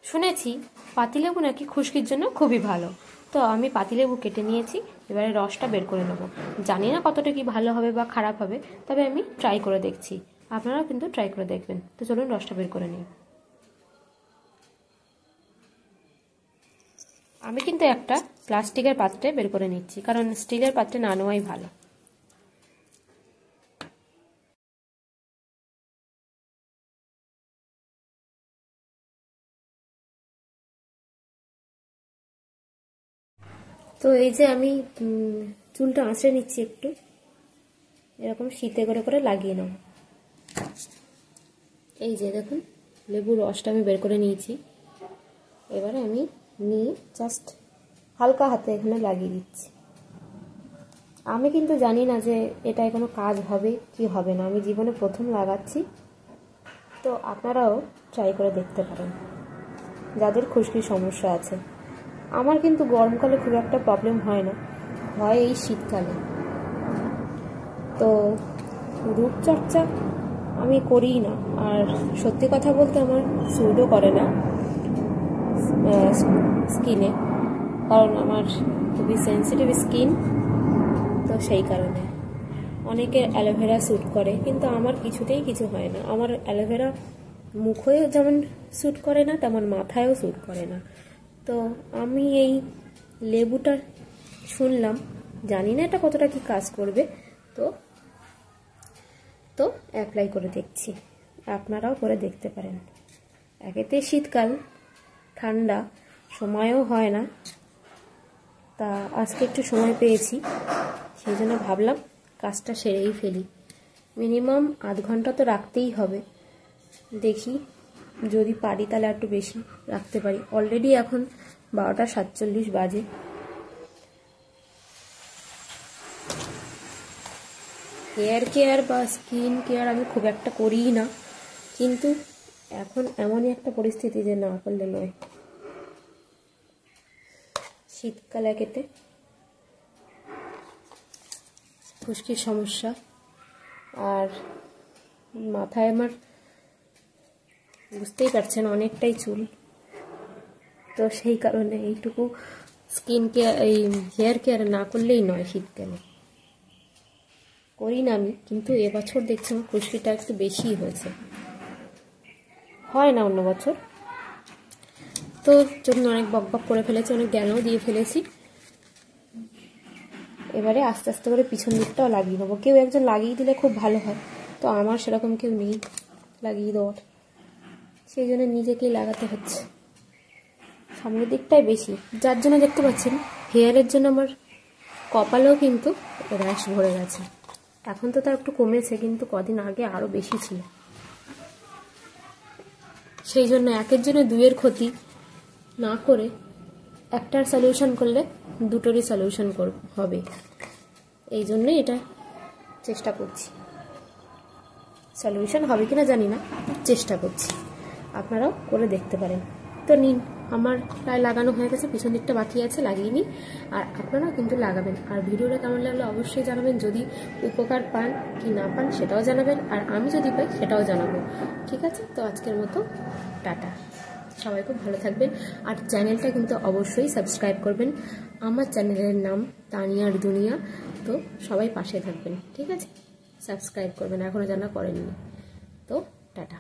শুনেছি পাতিলেবু নাকি খুশকির জন্য খুবই ভালো। তো আমি পাতিলেবু কেটে নিয়েছি, এবারে রসটা বের করে নেব। জানি না কতটা কি ভালো হবে বা খারাপ হবে, তবে আমি ট্রাই করে দেখছি। আপনারাও কিন্তু ট্রাই করে দেখবেন। তো চলুন রসটা বের করে নিই। আমি কিন্তু একটা প্লাস্টিকের পাত্রে বের করে নিচ্ছি, কারণ স্টিলের পাত্রে না নেওয়াই ভালো। তো এই যে আমি চুলটা আঁচড়ে নিচ্ছি একটু, এরকম শীতে করে করে লাগিয়ে নেব। এই যে দেখুন, লেবুর রসটা আমি বের করে নিয়েছি। এবারে আমি নিয়ে জাস্ট হালকা হাতে এখানে লাগিয়ে দিচ্ছি। আমি কিন্তু জানি না যে এটায় কোনো কাজ হবে কি হবে না, আমি জীবনে প্রথম লাগাচ্ছি। তো আপনারাও ট্রাই করে দেখতে পারেন যাদের খুশকির সমস্যা আছে। আমার কিন্তু গরমকালে খুব একটা প্রবলেম হয় না, হয় এই শীতকালে। তো রূপচর্চা আমি করি না, আর সত্যি কথা বলতে আমার স্যুটও করে না স্কিনে, কারণ আমার খুবই সেন্সিটিভ স্কিন। তো সেই কারণে অনেকের অ্যালোভেরা স্যুট করে, কিন্তু আমার কিছুতেই কিছু হয় না। আমার অ্যালোভেরা মুখেও যেমন স্যুট করে না, তেমন মাথায়ও স্যুট করে না। তো আমি এই লেবুটা শুনলাম, জানি না এটা কতটা কি কাজ করবে, তো তো অ্যাপ্লাই করে দেখছি। আপনারাও করে দেখতে পারেন। একেতে শীতকাল, ঠান্ডা, সময়ও হয় না, তা আজকে একটু সময় পেয়েছি, সেই জন্য ভাবলাম কাজটা সেরেই ফেলি। মিনিমাম আধ ঘন্টা তো রাখতেই হবে। দেখি যদি পারি তাহলে একটু বেশি রাখতে পারি। অলরেডি এখন 12:47 বাজে। হেয়ার কেয়ার বা স্কিন কেয়ার আমি খুব একটা করিই না, কিন্তু এখন এমনই একটা পরিস্থিতি যে না করলে নয়। শীতকাল একেতে, খুশকির সমস্যা, আর মাথায় আমার বুঝতেই পারছেন অনেকটাই চুল। তো সেই কারণে এইটুকু স্কিন কেয়ার, এই হেয়ার কেয়ার না করলেই নয়। শীতকালে করি না আমি, কিন্তু এবছর দেখছি আমার খুশকিটা একটু বেশিই হয়েছে, হয় না অন্য বছর। তো জন্য অনেক বকবক করে ফেলেছি, অনেক জ্ঞানও দিয়ে ফেলেছি। এবারে আস্তে আস্তে করে পিছন দিকটাও লাগিয়ে নেবো। কেউ একজন লাগিয়ে দিলে খুব ভালো হয়, তো আমার সেরকম কেউ নেই লাগিয়ে দেওয়ার, সেই জন্য নিজেকেই লাগাতে হচ্ছে। সামনের দিকটাই বেশি, যার জন্য দেখতে পাচ্ছেন হেয়ারের জন্য আমার কপালেও কিন্তু র্যাশ ভরে গেছে। এখন তো তা একটু কমেছে, কিন্তু কদিন আগে আরও বেশি ছিল। সেই জন্য একের জন্য দুইয়ের ক্ষতি না করে একটার সলিউশন করলে দুটোরই সলিউশন হবে। এই জন্যই এটা চেষ্টা করছি। সলিউশন হবে কিনা জানি না, চেষ্টা করছি। আপনারাও করে দেখতে পারেন। তো নিন, আমার প্রায় লাগানো হয়ে গেছে, পিছন দিকটা বাকি আছে, লাগিয়ে নিই। আর আপনারাও কিন্তু লাগাবেন। আর ভিডিওটা কেমন লাগলো অবশ্যই জানাবেন। যদি উপকার পান কি না পান সেটাও জানাবেন, আর আমি যদি পাই সেটাও জানাবো। ঠিক আছে, তো আজকের মতো টাটা। সবাই খুব ভালো থাকবেন, আর চ্যানেলটা কিন্তু অবশ্যই সাবস্ক্রাইব করবেন। আমার চ্যানেলের নাম তানিয়ার দুনিয়া। তো সবাই পাশে থাকবেন, ঠিক আছে? সাবস্ক্রাইব করবেন এখনও যারা করেননি। তো টাটা।